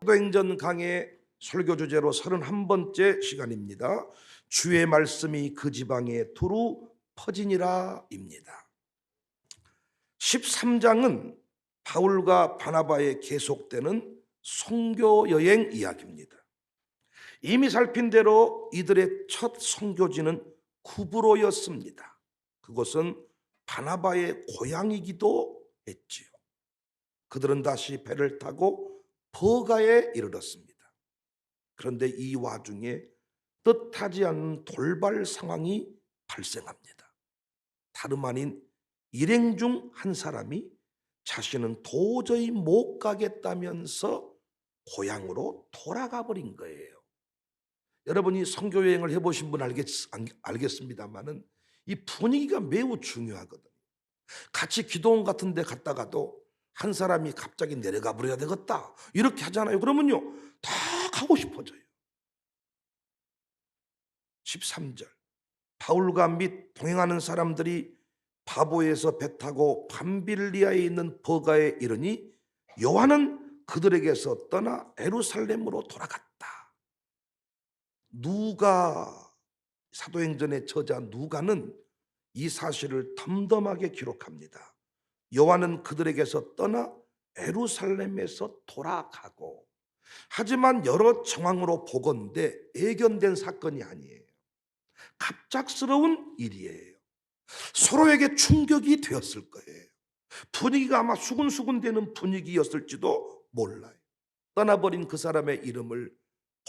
사도행전 강해 설교 주제로 31번째 시간입니다. 주의 말씀이 그 지방에 두루 퍼지니라입니다. 13장은 바울과 바나바의 계속되는 선교 여행 이야기입니다. 이미 살핀 대로 이들의 첫 선교지는 구브로였습니다. 그곳은 바나바의 고향이기도 했지요. 그들은 다시 배를 타고 버가에 이르렀습니다. 그런데 이 와중에 뜻하지 않은 돌발 상황이 발생합니다. 다름 아닌 일행 중 한 사람이 자신은 도저히 못 가겠다면서 고향으로 돌아가 버린 거예요. 여러분이 선교 여행을 해보신 분 알겠습니다만은 이 분위기가 매우 중요하거든요. 같이 기도원 같은 데 갔다가도 한 사람이 갑자기 내려가 버려야 되겠다 이렇게 하잖아요. 그러면요 다 가고 싶어져요. 13절 바울과 및 동행하는 사람들이 바보에서 배 타고 밤빌리아에 있는 버가에 이르니 요한은 그들에게서 떠나 예루살렘으로 돌아갔다. 누가, 사도행전의 저자 누가는 이 사실을 덤덤하게 기록합니다. 요한은 그들에게서 떠나 예루살렘에서 돌아가고, 하지만 여러 정황으로 보건대 예견된 사건이 아니에요. 갑작스러운 일이에요. 서로에게 충격이 되었을 거예요. 분위기가 아마 수군수군되는 분위기였을지도 몰라요. 떠나버린 그 사람의 이름을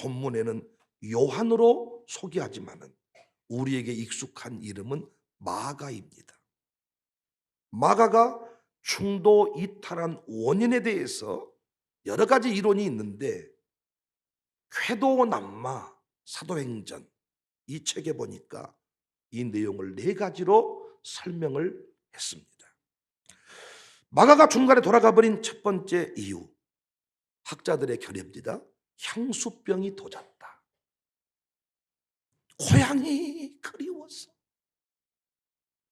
본문에는 요한으로 소개하지만은 우리에게 익숙한 이름은 마가입니다. 마가가 중도 이탈한 원인에 대해서 여러 가지 이론이 있는데, 쾌도남마 사도행전 이 책에 보니까 이 내용을 4가지로 설명을 했습니다. 마가가 중간에 돌아가 버린 첫 번째 이유, 학자들의 결의입니다. 향수병이 도졌다. 고향이 그리워서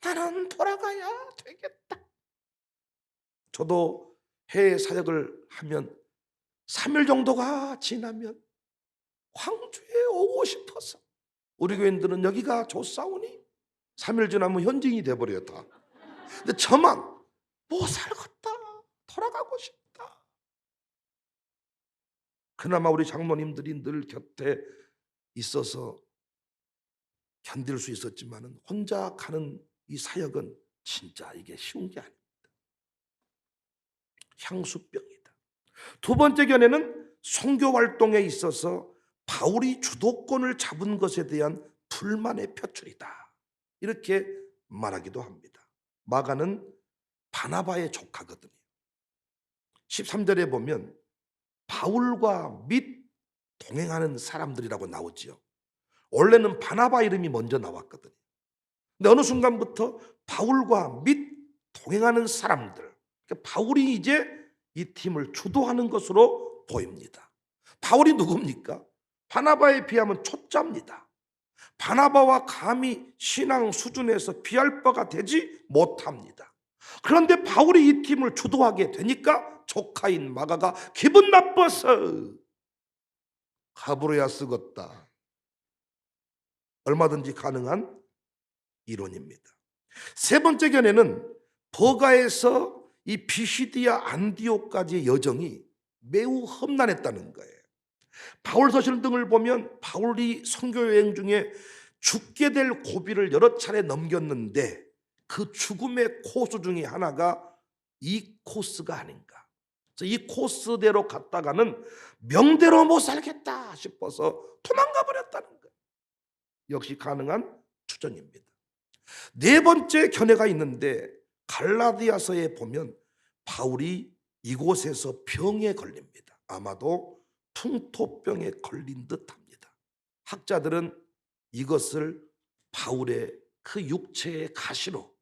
나는 돌아가야 되겠다. 저도 해외 사역을 하면 3일 정도가 지나면 황주에 오고 싶어서, 우리 교인들은 여기가 좋사오니 3일 지나면 현징이 돼버려요 다. 근데 저만 못 살겠다, 돌아가고 싶다. 그나마 우리 장로님들이 늘 곁에 있어서 견딜 수 있었지만 혼자 가는 이 사역은 진짜 이게 쉬운 게 아닙니다. 향수병이다. 두 번째 견해는 선교 활동에 있어서 바울이 주도권을 잡은 것에 대한 불만의 표출이다, 이렇게 말하기도 합니다. 마가는 바나바의 조카거든요. 13절에 보면 바울과 및 동행하는 사람들이라고 나오지요. 원래는 바나바 이름이 먼저 나왔거든요. 근데 어느 순간부터 바울과 및 동행하는 사람들, 그러니까 바울이 이제 이 팀을 주도하는 것으로 보입니다. 바울이 누굽니까? 바나바에 비하면 초짜입니다. 바나바와 감히 신앙 수준에서 비할 바가 되지 못합니다. 그런데 바울이 이 팀을 주도하게 되니까 조카인 마가가 기분 나빠서 가부려야 쓰겄다. 얼마든지 가능한 이론입니다. 세 번째 견해는 버가에서 이 피시디아 안디옥까지의 여정이 매우 험난했다는 거예요. 바울서실 등을 보면 바울이 선교여행 중에 죽게 될 고비를 여러 차례 넘겼는데 그 죽음의 코스 중에 하나가 이 코스가 아닌가. 이 코스대로 갔다가는 명대로 못 살겠다 싶어서 도망가 버렸다는 거예요. 역시 가능한 추정입니다. 네 번째 견해가 있는데, 갈라디아서에 보면 바울이 이곳에서 병에 걸립니다. 아마도 풍토병에 걸린 듯합니다. 학자들은 이것을 바울의 그 육체의 가시로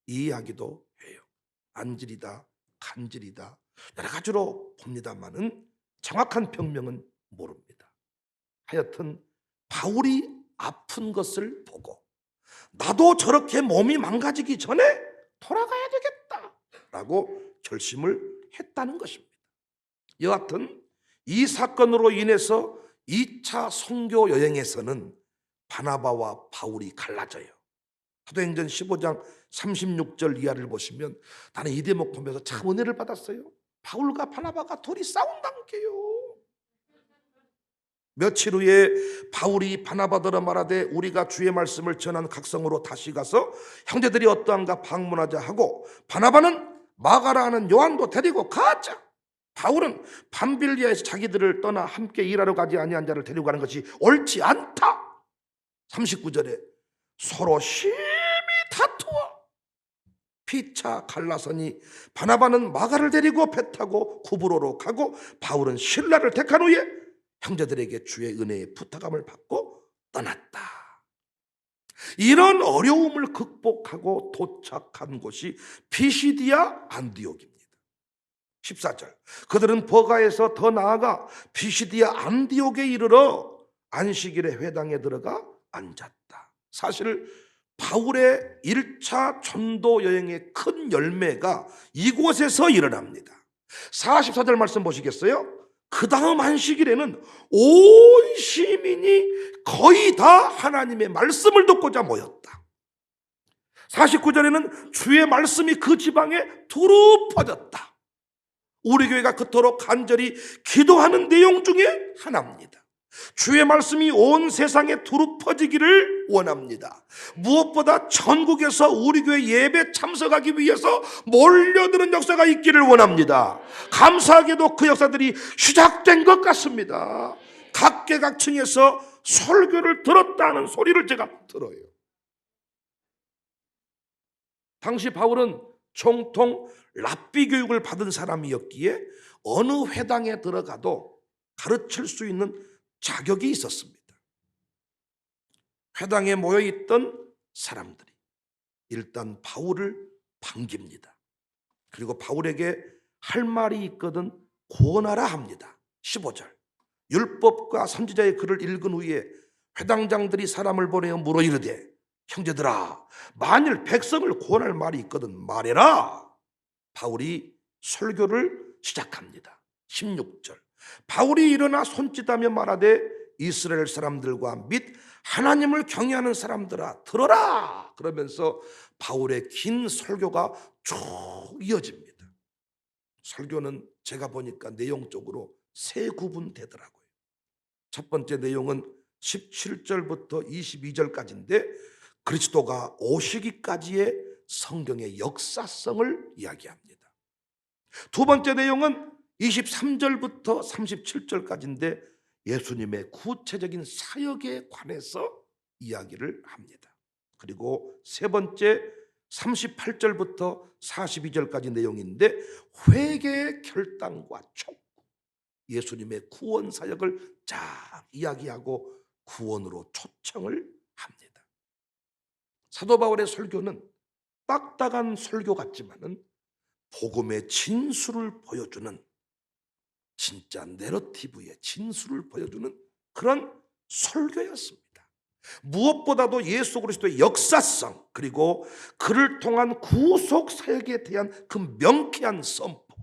이해하기도 해요. 안질이다, 간질이다, 여러 가지로 봅니다만은 정확한 병명은 모릅니다. 하여튼 바울이 아픈 것을 보고 나도 저렇게 몸이 망가지기 전에 돌아가야 되겠다라고 결심을 했다는 것입니다. 여하튼 이 사건으로 인해서 2차 선교 여행에서는 바나바와 바울이 갈라져요. 사도행전 15장 36절 이하를 보시면 나는 이 대목 보면서 참 은혜를 받았어요. 바울과 바나바가 둘이 싸운다는 게요. 며칠 후에 바울이 바나바더러 말하되 우리가 주의 말씀을 전한 각성으로 다시 가서 형제들이 어떠한가 방문하자 하고, 바나바는 마가라 하는 요한도 데리고 가자. 바울은 밤빌리아에서 자기들을 떠나 함께 일하러 가지 아니한 자를 데리고 가는 것이 옳지 않다. 39절에 서로 심히 다투어 피차 갈라서니 바나바는 마가를 데리고 배 타고 구브로로 가고, 바울은 신라를 택한 후에 형제들에게 주의 은혜의 부탁함을 받고 떠났다. 이런 어려움을 극복하고 도착한 곳이 피시디아 안디옥입니다. 14절, 그들은 버가에서 더 나아가 피시디아 안디옥에 이르러 안식일에 회당에 들어가 앉았다. 사실 바울의 1차 전도 여행의 큰 열매가 이곳에서 일어납니다. 44절 말씀 보시겠어요? 그 다음 안식일에는 온 시민이 거의 다 하나님의 말씀을 듣고자 모였다. 49절에는 주의 말씀이 그 지방에 두루 퍼졌다. 우리 교회가 그토록 간절히 기도하는 내용 중에 하나입니다. 주의 말씀이 온 세상에 두루 퍼지기를 원합니다. 무엇보다 전국에서 우리 교회 예배 참석하기 위해서 몰려드는 역사가 있기를 원합니다. 감사하게도 그 역사들이 시작된 것 같습니다. 각계각층에서 설교를 들었다는 소리를 제가 들어요. 당시 바울은 정통 랍비 교육을 받은 사람이었기에 어느 회당에 들어가도 가르칠 수 있는 자격이 있었습니다. 회당에 모여있던 사람들이 일단 바울을 반깁니다. 그리고 바울에게 할 말이 있거든 구원하라 합니다. 15절, 율법과 선지자의 글을 읽은 후에 회당장들이 사람을 보내어 물어 이르되 형제들아, 만일 백성을 구원할 말이 있거든 말해라. 바울이 설교를 시작합니다. 16절, 바울이 일어나 손짓하며 말하되 이스라엘 사람들과 및 하나님을 경외하는 사람들아 들어라. 그러면서 바울의 긴 설교가 쭉 이어집니다. 설교는 제가 보니까 내용적으로 세 구분되더라고요. 첫 번째 내용은 17절부터 22절까지인데 그리스도가 오시기까지의 성경의 역사성을 이야기합니다. 두 번째 내용은 23절부터 37절까지인데 예수님의 구체적인 사역에 관해서 이야기를 합니다. 그리고 세 번째 38절부터 42절까지 내용인데 회개의 결단과 촉구, 예수님의 구원 사역을 쫙 이야기하고 구원으로 초청을 합니다. 사도 바울의 설교는 딱딱한 설교 같지만은 복음의 진수를 보여주는, 진짜 내러티브의 진수를 보여주는 그런 설교였습니다. 무엇보다도 예수 그리스도의 역사성, 그리고 그를 통한 구속 사역에 대한 그 명쾌한 선포,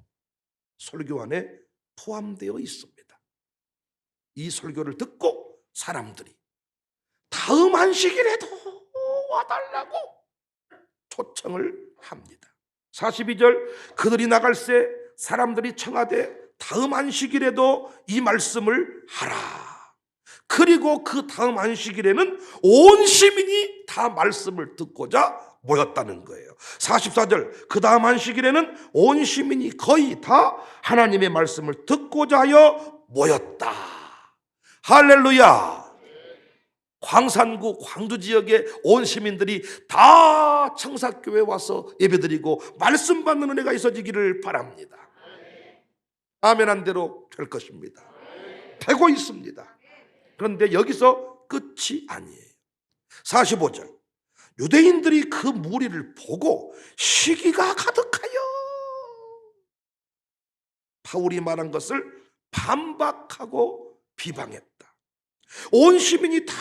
설교 안에 포함되어 있습니다. 이 설교를 듣고 사람들이 다음 안식일에도 와달라고 초청을 합니다. 42절, 그들이 나갈새 사람들이 청하되 다음 안식일에도 이 말씀을 하라. 그리고 그 다음 안식일에는 온 시민이 다 말씀을 듣고자 모였다는 거예요. 44절, 그 다음 안식일에는 온 시민이 거의 다 하나님의 말씀을 듣고자 하여 모였다. 할렐루야. 광산구 광주 지역의 온 시민들이 다 청사교회 와서 예배드리고 말씀 받는 은혜가 있어지기를 바랍니다. 아멘 한 대로 될 것입니다. 되고 있습니다. 그런데 여기서 끝이 아니에요. 45절, 유대인들이 그 무리를 보고 시기가 가득하여 바울이 말한 것을 반박하고 비방했다. 온 시민이 다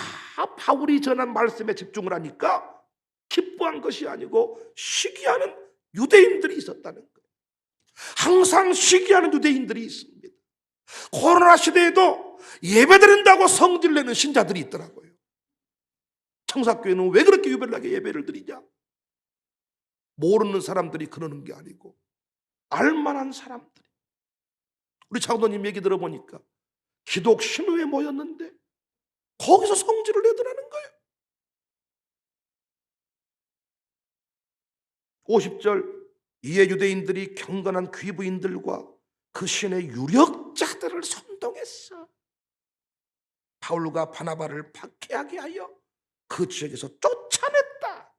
바울이 전한 말씀에 집중을 하니까 기뻐한 것이 아니고 시기하는 유대인들이 있었다는 거예요. 항상 시기하는 유대인들이 있습니다. 코로나 시대에도 예배드린다고 성질 내는 신자들이 있더라고요. 청사교회는 왜 그렇게 유별나게 예배를 드리냐? 모르는 사람들이 그러는 게 아니고 알만한 사람들이. 우리 장로님 얘기 들어보니까 기독 신우에 모였는데 거기서 성질을 내더라는 거예요. 50절, 이에 유대인들이 경건한 귀부인들과 그 신의 유력자들을 선동했어. 바울과 바나바를 박해하게 하여 그 지역에서 쫓아냈다.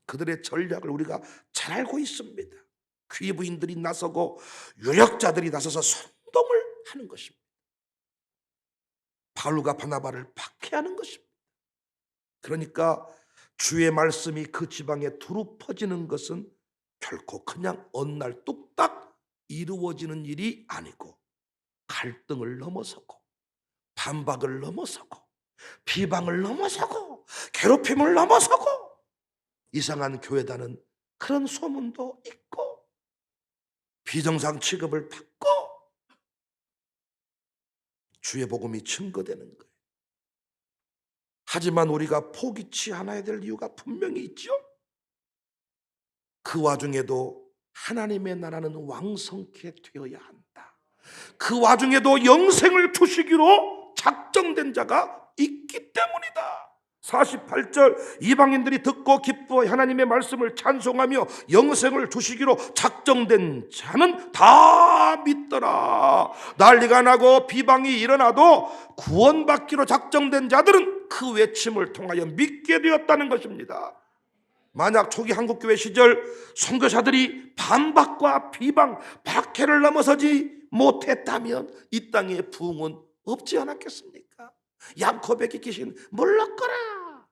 그들의 전략을 우리가 잘 알고 있습니다. 귀부인들이 나서고 유력자들이 나서서 선동을 하는 것입니다. 바울과 바나바를 박해하는 것입니다. 그러니까 주의 말씀이 그 지방에 두루 퍼지는 것은 결코 그냥 어느 날 뚝딱 이루어지는 일이 아니고 갈등을 넘어서고 반박을 넘어서고 비방을 넘어서고 괴롭힘을 넘어서고 이상한 교회다는 그런 소문도 있고 비정상 취급을 받고 주의 복음이 증거되는 거예요. 하지만 우리가 포기치 않아야 될 이유가 분명히 있죠. 그 와중에도 하나님의 나라는 왕성케 되어야 한다. 그 와중에도 영생을 주시기로 작정된 자가 있기 때문이다. 48절, 이방인들이 듣고 기뻐 하나님의 말씀을 찬송하며 영생을 주시기로 작정된 자는 다 믿더라. 난리가 나고 비방이 일어나도 구원받기로 작정된 자들은 그 외침을 통하여 믿게 되었다는 것입니다. 만약 초기 한국교회 시절 선교사들이 반박과 비방, 박해를 넘어서지 못했다면 이 땅에 부흥은 없지 않았겠습니까? 야코백이 귀신 물러거라,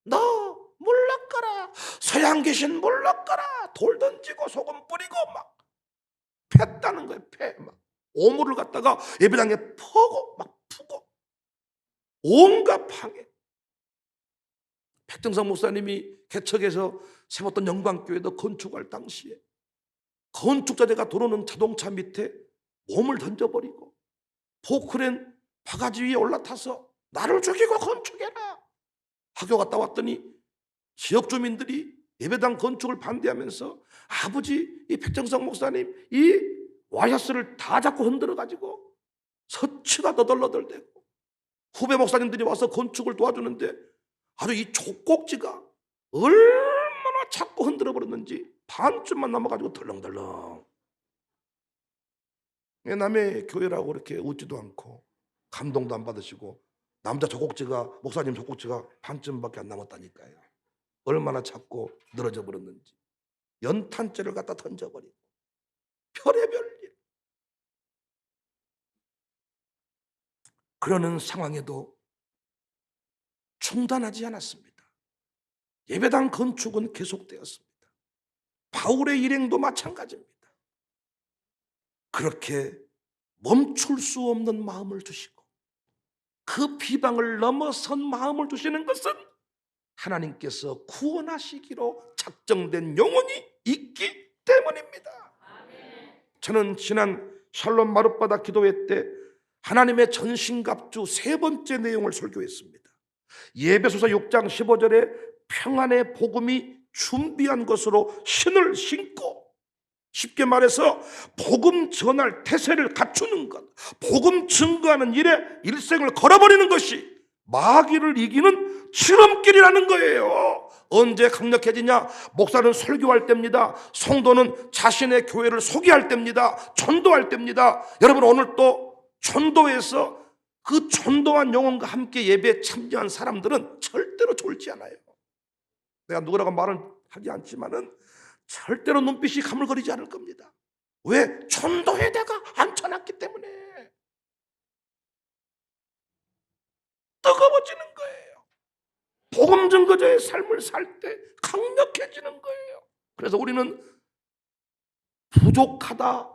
너 물러거라, 서양 귀신 물러거라, 돌 던지고 소금 뿌리고 막 팼다는 거예요. 막 오물을 갖다가 예배당에 퍼고 막 푸고 온갖 방해. 백정상 목사님이 개척해서 세웠던 영광교회도 건축할 당시에 건축자재가 들어오는 자동차 밑에 몸을 던져버리고 포크레인 바가지 위에 올라타서 나를 죽이고 건축해라. 학교 갔다 왔더니 지역 주민들이 예배당 건축을 반대하면서 아버지 이 백정상 목사님 이 와이어스를 다 잡고 흔들어가지고 서치가 너덜너덜대고 후배 목사님들이 와서 건축을 도와주는데 아주 이 족꼭지가 얼마나 자꾸 흔들어 버렸는지 반쯤만 남아가지고 덜렁덜렁. 남의 교회라고 이렇게 웃지도 않고 감동도 안 받으시고 남자 족꼭지가 목사님 족꼭지가 반쯤밖에 안 남았다니까요. 얼마나 자꾸 늘어져 버렸는지. 연탄재를 갖다 던져버리고 별의별 일. 그러는 상황에도 중단하지 않았습니다. 예배당 건축은 계속되었습니다. 바울의 일행도 마찬가지입니다. 그렇게 멈출 수 없는 마음을 주시고 그 비방을 넘어선 마음을 주시는 것은 하나님께서 구원하시기로 작정된 영혼이 있기 때문입니다. 저는 지난 샬롬 마룻바다 기도회 때 하나님의 전신갑주 세 번째 내용을 설교했습니다. 예배소서 6장 15절에 평안의 복음이 준비한 것으로 신을 신고, 쉽게 말해서 복음 전할 태세를 갖추는 것, 복음 증거하는 일에 일생을 걸어버리는 것이 마귀를 이기는 지름길이라는 거예요. 언제 강력해지냐? 목사는 설교할 때입니다. 성도는 자신의 교회를 소개할 때입니다. 전도할 때입니다. 여러분, 오늘 또 전도에서 그 전도한 영혼과 함께 예배에 참여한 사람들은 절대로 졸지 않아요. 내가 누구라고 말은 하지 않지만은 절대로 눈빛이 가물거리지 않을 겁니다. 왜? 전도에다가 앉혀놨기 때문에 뜨거워지는 거예요. 복음 증거자의 삶을 살 때 강력해지는 거예요. 그래서 우리는 부족하다,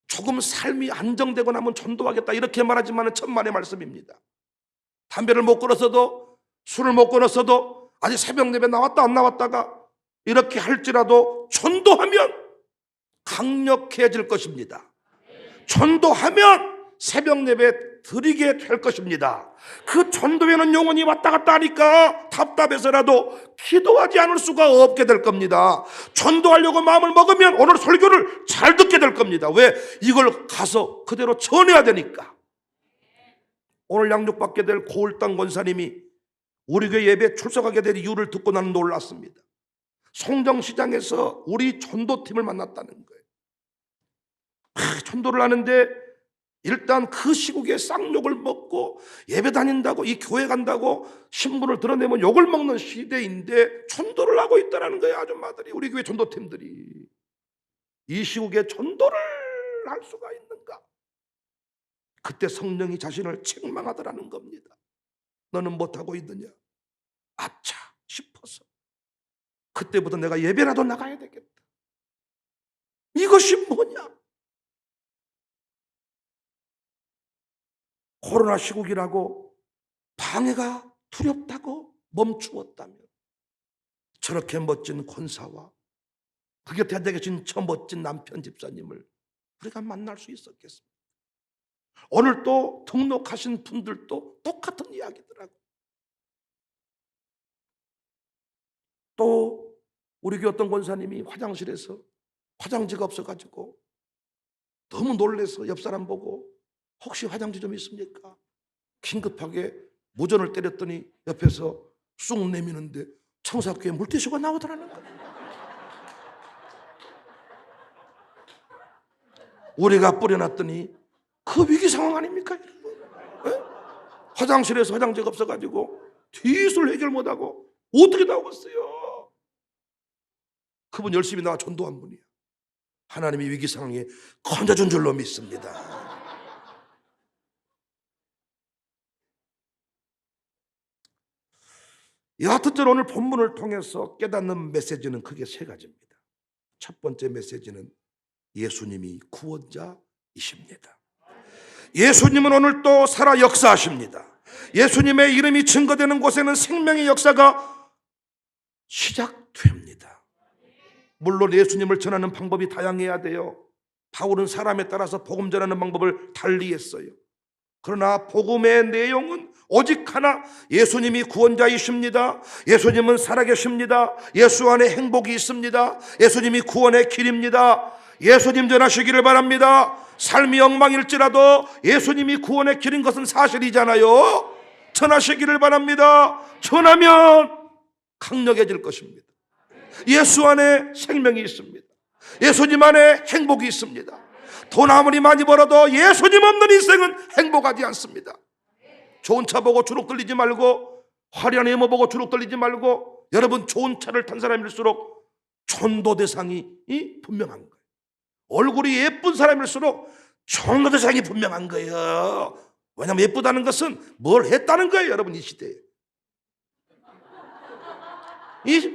조금 삶이 안정되고 나면 전도하겠다 이렇게 말하지만 천만의 말씀입니다. 담배를 못 끊었어도, 술을 못 끊었어도, 아직 새벽 예배 나왔다 안 나왔다가 이렇게 할지라도 전도하면 강력해질 것입니다. 전도하면 새벽 예배 드리게 될 것입니다. 그 전도에는 영혼이 왔다 갔다 하니까 답답해서라도 기도하지 않을 수가 없게 될 겁니다. 전도하려고 마음을 먹으면 오늘 설교를 잘 듣게 될 겁니다. 왜? 이걸 가서 그대로 전해야 되니까. 오늘 양육받게 될 고을당 권사님이 우리 교회 예배에 출석하게 될 이유를 듣고 나는 놀랐습니다. 송정시장에서 우리 전도팀을 만났다는 거예요. 전도를 하는데 일단 그 시국에 쌍욕을 먹고 예배 다닌다고, 이 교회 간다고 신분을 드러내면 욕을 먹는 시대인데 전도를 하고 있다는 거예요. 아줌마들이, 우리 교회 전도팀들이. 이 시국에 전도를 할 수가 있는가? 그때 성령이 자신을 책망하더라는 겁니다. 너는 못하고 있느냐? 아차 싶어서 그때부터 내가 예배라도 나가야 되겠다. 이것이 뭐냐? 코로나 시국이라고 방해가 두렵다고 멈추었다면 저렇게 멋진 권사와 그 곁에 앉아 계신 저 멋진 남편 집사님을 우리가 만날 수 있었겠습니다. 오늘 또 등록하신 분들도 똑같은 이야기더라고요. 또 우리 교회 어떤 권사님이 화장실에서 화장지가 없어가지고 너무 놀래서 옆 사람 보고 혹시 화장지 좀 있습니까? 긴급하게 무전을 때렸더니 옆에서 쑥 내미는데 청사교회 물티슈가 나오더라는 거예요. 우리가 뿌려놨더니 그 위기 상황 아닙니까? 에? 화장실에서 화장지가 없어가지고 뒤술 해결 못하고 어떻게 나오겠어요? 그분 열심히 나와 전도한 분이야. 하나님이 위기 상황에 건져준 줄로 믿습니다. 여하튼 오늘 본문을 통해서 깨닫는 메시지는 크게 세 가지입니다. 첫 번째 메시지는 예수님이 구원자이십니다. 예수님은 오늘 또 살아 역사하십니다. 예수님의 이름이 증거되는 곳에는 생명의 역사가 시작됩니다. 물론 예수님을 전하는 방법이 다양해야 돼요. 바울은 사람에 따라서 복음 전하는 방법을 달리했어요. 그러나 복음의 내용은 오직 하나, 예수님이 구원자이십니다. 예수님은 살아계십니다. 예수 안에 행복이 있습니다. 예수님이 구원의 길입니다. 예수님 전하시기를 바랍니다. 삶이 엉망일지라도 예수님이 구원의 길인 것은 사실이잖아요. 전하시기를 바랍니다. 전하면 강력해질 것입니다. 예수 안에 생명이 있습니다. 예수님 안에 행복이 있습니다. 돈 아무리 많이 벌어도 예수님 없는 인생은 행복하지 않습니다. 좋은 차 보고 주눅 들리지 말고, 화려한 외모 보고 주눅 들리지 말고, 여러분 좋은 차를 탄 사람일수록 전도 대상이 분명한 거예요. 얼굴이 예쁜 사람일수록 전도 대상이 분명한 거예요. 왜냐하면 예쁘다는 것은 뭘 했다는 거예요. 여러분 이 시대에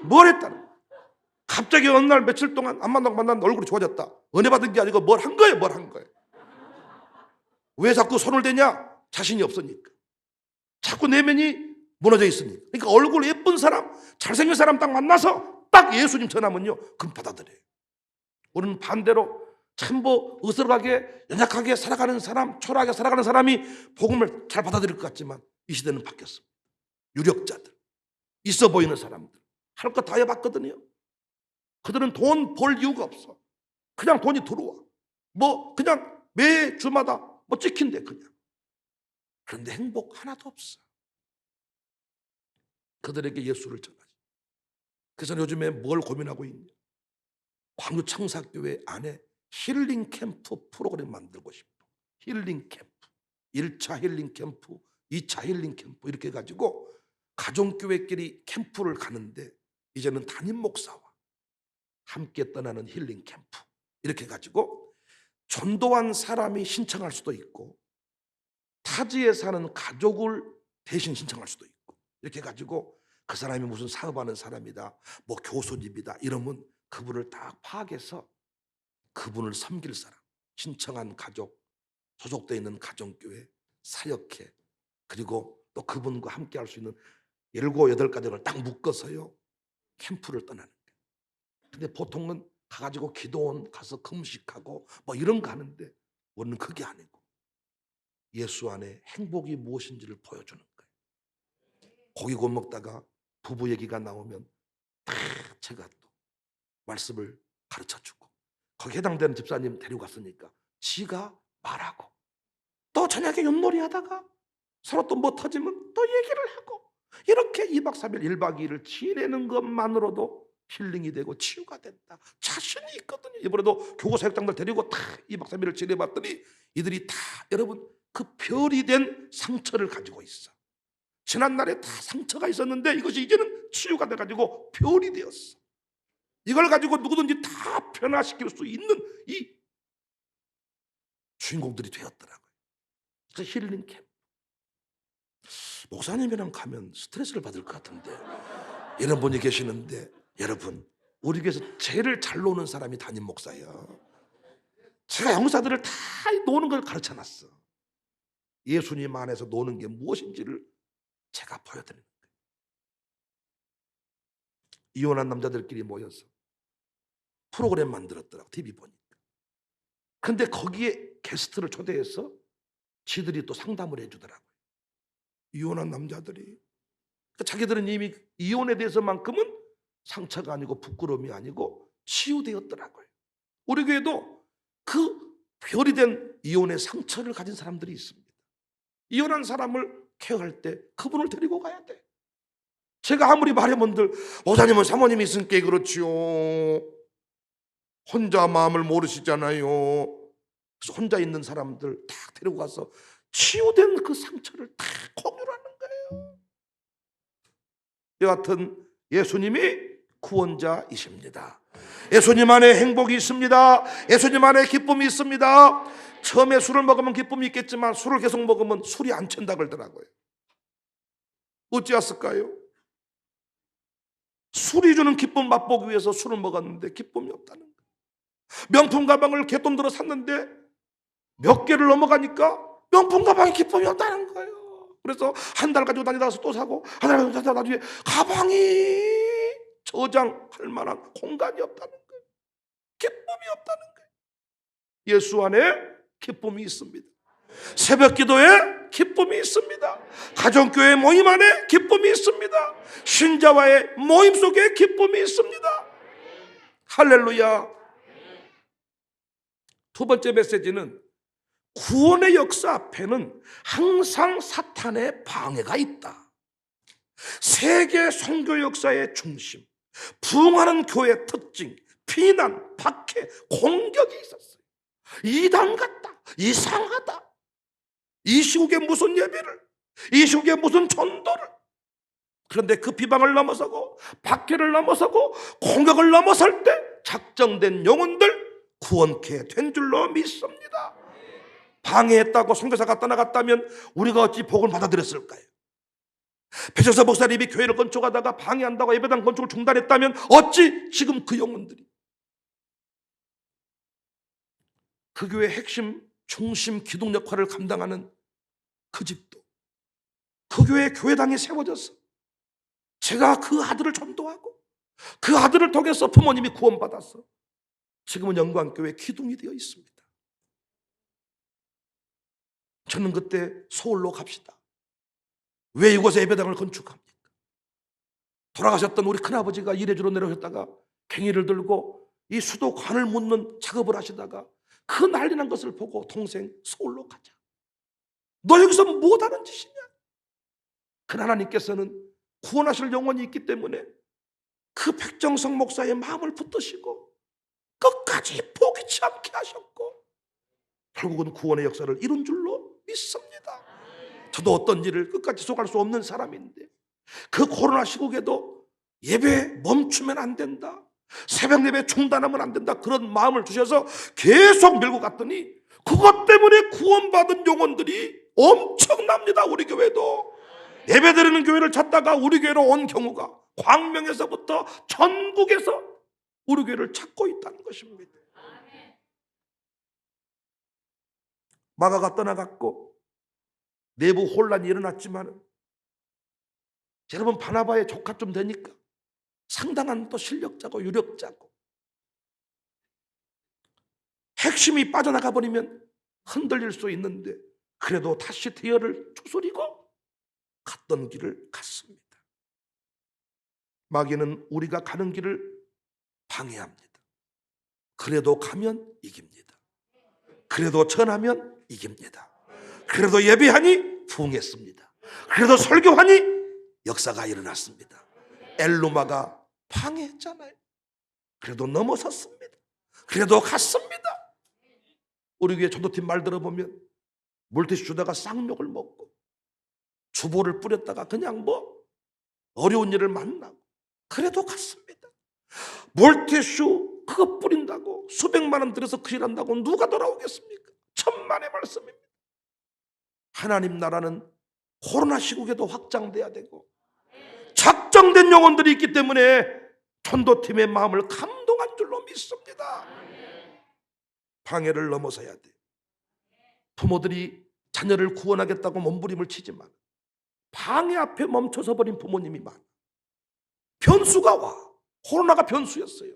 뭘 했다는 거예요. 갑자기 어느 날 며칠 동안 안 만났는데 얼굴이 좋아졌다. 은혜 받은 게 아니고 뭘 한 거예요. 뭘 한 거예요. 왜 자꾸 손을 대냐? 자신이 없으니까. 자꾸 내면이 무너져 있으니까. 그러니까 얼굴 예쁜 사람, 잘생긴 사람 딱 만나서 딱 예수님 전하면요, 그럼 받아들여요. 우리는 반대로 참 으스러하게 연약하게 살아가는 사람, 초라하게 살아가는 사람이 복음을 잘 받아들일 것 같지만 이 시대는 바뀌었습니다. 유력자들, 있어 보이는 사람들, 할 거 다 해봤거든요. 그들은 돈 벌 이유가 없어. 그냥 돈이 들어와. 그냥 매 주마다 찍힌대 그냥. 그런데 행복 하나도 없어. 그들에게 예수를 전하지. 그래서 요즘에 뭘 고민하고 있냐? 광주 청사교회 안에 힐링 캠프 프로그램 만들고 싶어. 힐링 캠프. 1차 힐링 캠프, 2차 힐링 캠프 이렇게 해가지고 가정교회끼리 캠프를 가는데 이제는 담임 목사와 함께 떠나는 힐링 캠프 이렇게 해가지고 전도한 사람이 신청할 수도 있고 타지에 사는 가족을 대신 신청할 수도 있고 이렇게 해가지고 그 사람이 무슨 사업하는 사람이다, 교수님이다 이러면 그분을 딱 파악해서 그분을 섬길 사람, 신청한 가족, 소속되어 있는 가정교회, 사역회, 그리고 또 그분과 함께 할 수 있는 7, 8가정을 딱 묶어서요 캠프를 떠나는 거예요. 근데 보통은 가가지고 기도원 가서 금식하고 이런 거 하는데 우리는 그게 아니고 예수 안에 행복이 무엇인지를 보여주는 거예요. 고기 구워 먹다가 부부 얘기가 나오면 다 제가 또 말씀을 가르쳐주고, 거기 해당되는 집사님 데리고 갔으니까 지가 말하고, 또 저녁에 윷놀이 하다가 서로 또 뭐 터지면 또 얘기를 하고, 이렇게 2박 3일 1박 2일을 지내는 것만으로도 힐링이 되고 치유가 된다. 자신이 있거든요. 이번에도 교구사역장들 데리고 다 2박 3일을 지내봤더니 이들이 다, 여러분, 그 별이 된 상처를 가지고 있어. 지난날에 다 상처가 있었는데 이것이 이제는 치유가 돼가지고 별이 되었어. 이걸 가지고 누구든지 다 변화시킬 수 있는 이 주인공들이 되었더라고요. 그래서 힐링 캠프. 목사님이랑 가면 스트레스를 받을 것 같은데, 이런 분이 계시는데, 여러분, 우리 교회에서 제일 잘 노는 사람이 담임 목사예요. 제가 영사들을 다 노는 걸 가르쳐놨어. 예수님 안에서 노는 게 무엇인지를 제가 보여드리는 거예요. 이혼한 남자들끼리 모여서 프로그램 만들었더라고, TV 보니까. 근데 거기에 게스트를 초대해서 지들이 또 상담을 해주더라고요. 이혼한 남자들이. 그러니까 자기들은 이미 이혼에 대해서만큼은 상처가 아니고 부끄러움이 아니고 치유되었더라고요. 우리 교회도 그 별이 된 이혼의 상처를 가진 사람들이 있습니다. 이혼한 사람을 케어할 때 그분을 데리고 가야 돼. 제가 아무리 말해본들, 목사님은 사모님이 있으니까 그렇지요, 혼자 마음을 모르시잖아요. 그래서 혼자 있는 사람들 다 데리고 가서 치유된 그 상처를 다 공유를 하는 거예요. 여하튼 예수님이 구원자이십니다. 예수님 안에 행복이 있습니다. 예수님 안에 기쁨이 있습니다. 처음에 술을 먹으면 기쁨이 있겠지만 술을 계속 먹으면 술이 안 찬다 그러더라고요. 어찌했을까요? 술이 주는 기쁨 맛보기 위해서 술을 먹었는데 기쁨이 없다는 거예요. 명품 가방을 갯돈 들어 샀는데 몇 개를 넘어가니까 명품 가방에 기쁨이 없다는 거예요. 그래서 한 달 가지고 다니다가 또 사고, 한 달 가지고 다니다가 나중에 가방이 저장할 만한 공간이 없다는 거예요. 기쁨이 없다는 거예요. 예수 안에 기쁨이 있습니다. 새벽 기도에 기쁨이 있습니다. 가정교회 모임 안에 기쁨이 있습니다. 신자와의 모임 속에 기쁨이 있습니다. 할렐루야. 두 번째 메시지는 구원의 역사 앞에는 항상 사탄의 방해가 있다. 세계 선교 역사의 중심, 부흥하는 교회의 특징, 비난, 박해, 공격이 있었어요. 이단 같다, 이상하다, 이 시국에 무슨 예배를, 이 시국에 무슨 전도를. 그런데 그 비방을 넘어서고 박해를 넘어서고 공격을 넘어설 때 작정된 영혼들 구원케 된 줄로 믿습니다. 방해했다고 선교사가 떠나갔다면 우리가 어찌 복을 받아들였을까요? 배철서 목사님이 교회를 건축하다가 방해한다고 예배당 건축을 중단했다면 어찌 지금 그 영혼들이, 그 교회의 핵심 중심 기둥 역할을 감당하는 그 집도, 그 교회의 교회당이 세워져서 제가 그 아들을 전도하고 그 아들을 통해서 부모님이 구원받아서 지금은 영광교회 기둥이 되어 있습니다. 저는 그때 서울로 갑시다. 왜 이곳에 예배당을 건축합니까? 돌아가셨던 우리 큰아버지가 이래주로 내려오셨다가 괭이를 들고 이 수도관을 묻는 작업을 하시다가 그 난리난 것을 보고 동생 서울로 가자. 너 여기서 뭐하는 짓이냐? 그 하나님께서는 구원하실 영혼이 있기 때문에 그 백정성 목사의 마음을 붙드시고 끝까지 포기치 않게 하셨고 결국은 구원의 역사를 이룬 줄로 믿습니다. 저도 어떤 일을 끝까지 지속할 수 없는 사람인데 그 코로나 시국에도 예배 멈추면 안 된다, 새벽 예배 중단하면 안 된다, 그런 마음을 주셔서 계속 밀고 갔더니 그것 때문에 구원받은 영혼들이 엄청납니다. 우리 교회도 예배드리는 교회를 찾다가 우리 교회로 온 경우가 광명에서부터 전국에서 우리 교회를 찾고 있다는 것입니다. 마가가 떠나갔고 내부 혼란이 일어났지만 여러분, 바나바의 조카쯤 되니까 상당한 또 실력자고 유력자고, 핵심이 빠져나가 버리면 흔들릴 수 있는데 그래도 다시 대열을 추스리고 갔던 길을 갔습니다. 마귀는 우리가 가는 길을 방해합니다. 그래도 가면 이깁니다. 그래도 전하면 이깁니다. 그래도 예배하니 부흥했습니다. 그래도 설교하니 역사가 일어났습니다. 엘루마가 방해했잖아요. 그래도 넘어섰습니다. 그래도 갔습니다. 우리 교회 전도팀 말 들어보면 물티슈 주다가 쌍욕을 먹고 주보를 뿌렸다가 그냥 어려운 일을 만나고 그래도 갔습니다. 물티슈 그거 뿌린다고 수백만 원 들여서 그 일한다고 누가 돌아오겠습니까? 천만의 말씀입니다. 하나님 나라는 코로나 시국에도 확장돼야 되고 작정된 영혼들이 있기 때문에 전도팀의 마음을 감동한 줄로 믿습니다. 방해를 넘어서야 돼. 부모들이 자녀를 구원하겠다고 몸부림을 치지만 방해 앞에 멈춰서 버린 부모님이 많아. 변수가 와. 코로나가 변수였어요.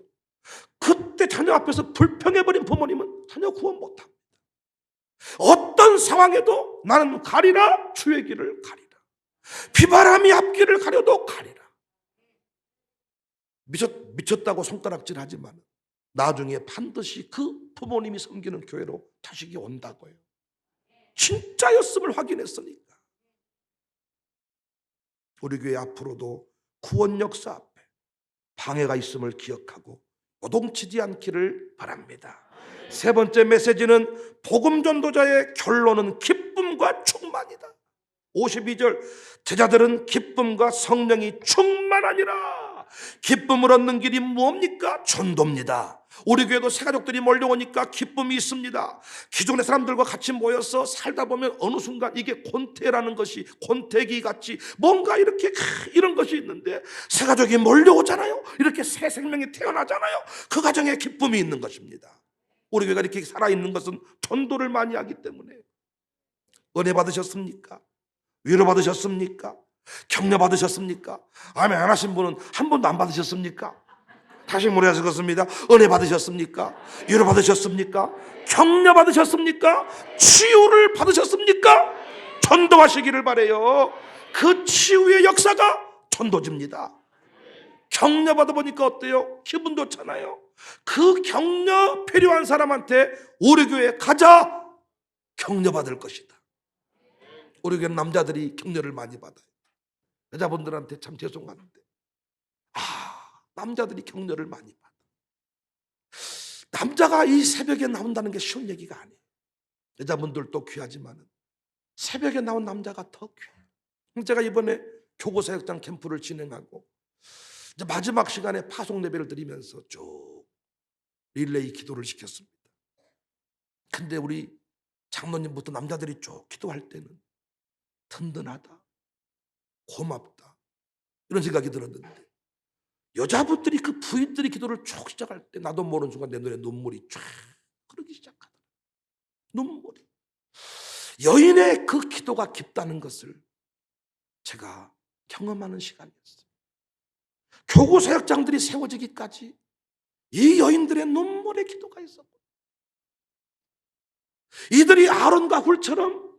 그때 자녀 앞에서 불평해버린 부모님은 자녀 구원 못합니다. 어떤 상황에도 나는 가리라, 주의 길을 가리라. 비바람이 앞길을 가려도 가리라. 미쳤다고 손가락질하지만 나중에 반드시 그 부모님이 섬기는 교회로 자식이 온다고요. 진짜였음을 확인했으니까. 우리 교회 앞으로도 구원 역사 앞에 방해가 있음을 기억하고 요동치지 않기를 바랍니다. 세 번째 메시지는 복음 전도자의 결론은 기쁨과 충만이다. 52절 제자들은 기쁨과 성령이 충만하니라. 기쁨을 얻는 길이 뭡니까? 전도입니다. 우리 교회도 새가족들이 몰려오니까 기쁨이 있습니다. 기존의 사람들과 같이 모여서 살다 보면 어느 순간 이게 곤태라는 것이 곤태기 같이 뭔가 이렇게 이런 것이 있는데 새가족이 몰려오잖아요. 이렇게 새 생명이 태어나잖아요. 그 가정에 기쁨이 있는 것입니다. 우리 교회가 이렇게 살아있는 것은 전도를 많이 하기 때문에. 은혜 받으셨습니까? 위로 받으셨습니까? 격려 받으셨습니까? 아멘 안 하신 분은 한 번도 안 받으셨습니까? 다시 물어보겠습니다. 은혜 받으셨습니까? 위로 받으셨습니까? 격려 받으셨습니까? 치유를 받으셨습니까? 전도하시기를 바라요. 그 치유의 역사가 전도집니다. 격려 받아보니까 어때요? 기분 좋잖아요. 그 격려 필요한 사람한테 우리 교회에 가자. 격려 받을 것이다. 우리 교회 남자들이 격려를 많이 받아요. 여자분들한테 참 죄송한데 남자들이 격려를 많이 받아. 남자가 이 새벽에 나온다는 게 쉬운 얘기가 아니에요. 여자분들도 귀하지만 새벽에 나온 남자가 더 귀해요. 제가 이번에 교구사역장 캠프를 진행하고 이제 마지막 시간에 파송 예배를 드리면서 쭉 릴레이 기도를 시켰습니다. 근데 우리 장로님부터 남자들이 쭉 기도할 때는 든든하다, 고맙다 이런 생각이 들었는데 여자분들이 그 부인들이 기도를 쭉 시작할 때 나도 모르는 순간 내 눈에 눈물이 쫙 흐르기 시작하더라. 눈물이. 여인의 그 기도가 깊다는 것을 제가 경험하는 시간이었어요. 교구 사역장들이 세워지기까지 이 여인들의 눈물의 기도가 있었고 이들이 아론과 훌처럼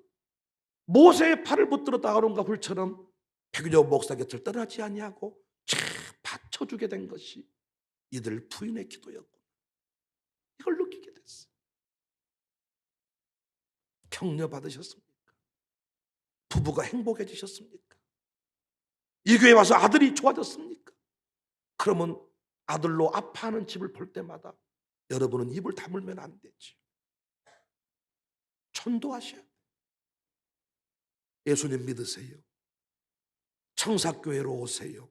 모세의 팔을 붙들었다 아론과 훌처럼 백유저 목사 곁을 떠나지 아니하고 받쳐주게 된 것이 이들 부인의 기도였고 이걸 느끼게 됐어요. 격려 받으셨습니까? 부부가 행복해지셨습니까? 이 교회에 와서 아들이 좋아졌습니까? 그러면 아들로 아파하는 집을 볼 때마다 여러분은 입을 다물면 안 되지. 전도하셔야 돼요. 예수님 믿으세요. 청사교회로 오세요.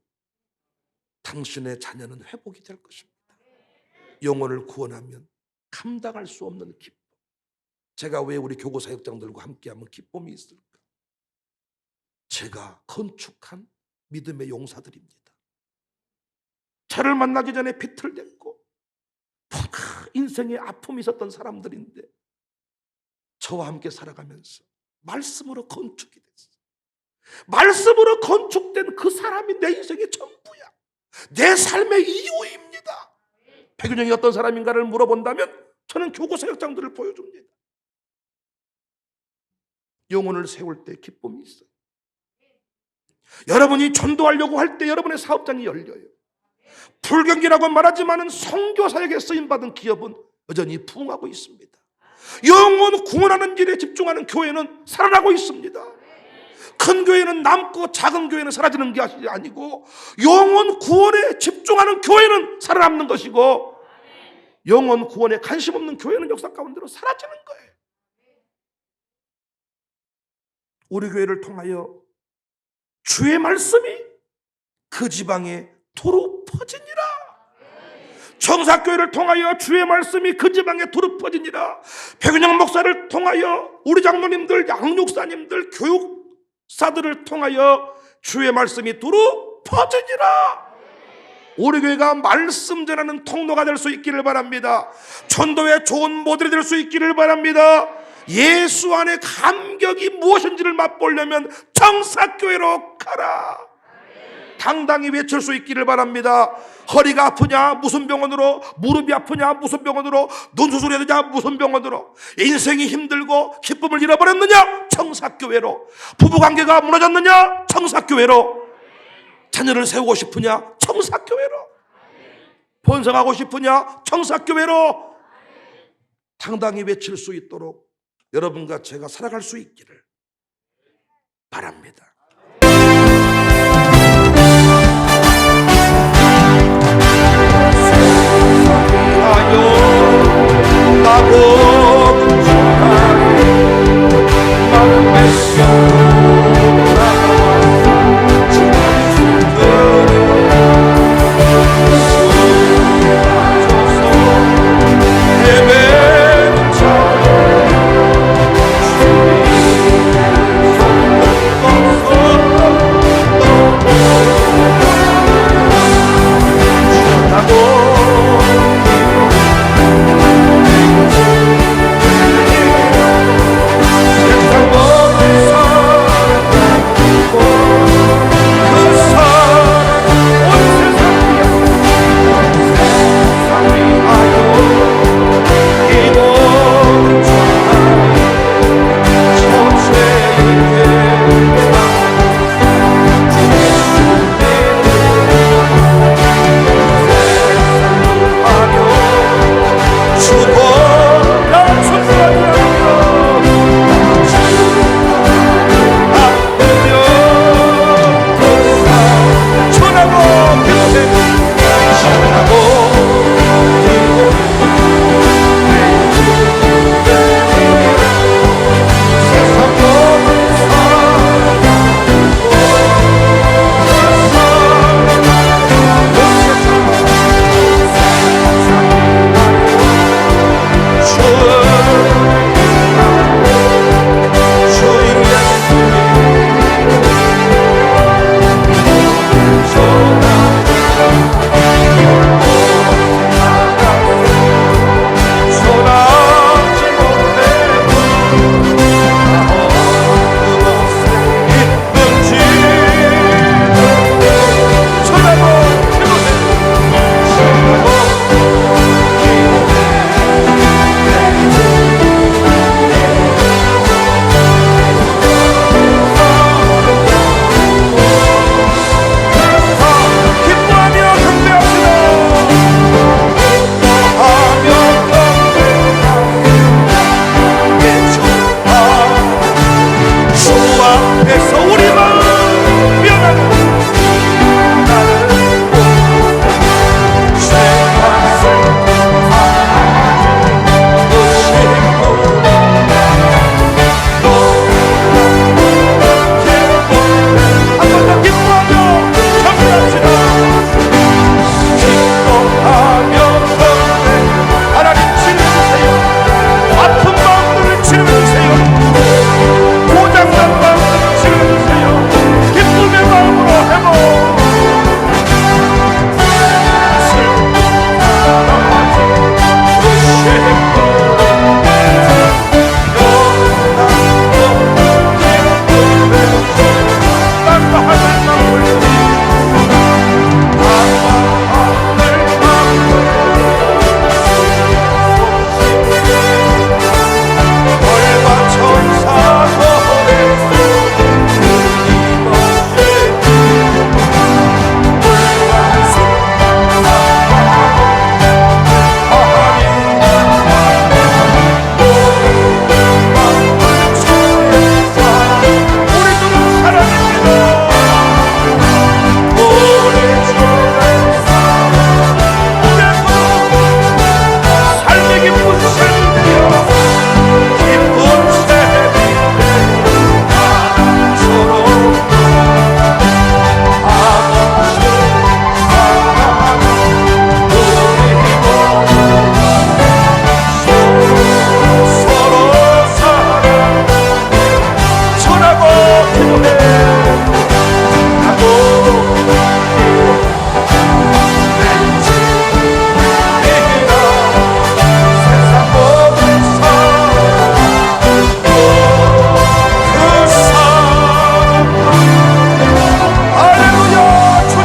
당신의 자녀는 회복이 될 것입니다. 영혼을 구원하면 감당할 수 없는 기쁨. 제가 왜 우리 교구사역장들과 함께하면 기쁨이 있을까? 제가 건축한 믿음의 용사들입니다. 저를 만나기 전에 비틀댔고 인생에 아픔이 있었던 사람들인데 저와 함께 살아가면서 말씀으로 건축이 됐어요. 말씀으로 건축된 그 사람이 내 인생의 전부야. 내 삶의 이유입니다. 백윤영이 어떤 사람인가를 물어본다면 저는 교구사역장들을 보여줍니다. 영혼을 세울 때 기쁨이 있어요. 여러분이 전도하려고 할 때 여러분의 사업장이 열려요. 불경기라고 말하지만 선교사에게 쓰임받은 기업은 여전히 부흥하고 있습니다. 영혼 구원하는 일에 집중하는 교회는 살아나고 있습니다. 큰 교회는 남고 작은 교회는 사라지는 게 아니고 영혼 구원에 집중하는 교회는 살아남는 것이고 영혼 구원에 관심 없는 교회는 역사 가운데로 사라지는 거예요. 우리 교회를 통하여 주의 말씀이 그 지방에 두루 퍼지니라. 청사교회를 통하여 주의 말씀이 그 지방에 두루 퍼지니라. 백은영 목사를 통하여 우리 장로님들, 양육사님들, 교육사들을 통하여 주의 말씀이 두루 퍼지니라. 우리 교회가 말씀 전하는 통로가 될 수 있기를 바랍니다. 전도의 좋은 모델이 될 수 있기를 바랍니다. 예수 안에 감격이 무엇인지를 맛보려면 청사교회로 가라. 당당히 외칠 수 있기를 바랍니다. 허리가 아프냐? 무슨 병원으로? 무릎이 아프냐? 무슨 병원으로? 눈 수술해야 되냐? 무슨 병원으로? 인생이 힘들고 기쁨을 잃어버렸느냐? 청사교회로. 부부관계가 무너졌느냐? 청사교회로. 자녀를 세우고 싶으냐? 청사교회로. 번성하고 싶으냐? 청사교회로. 당당히 외칠 수 있도록 여러분과 제가 살아갈 수 있기를 바랍니다. 나고 마음의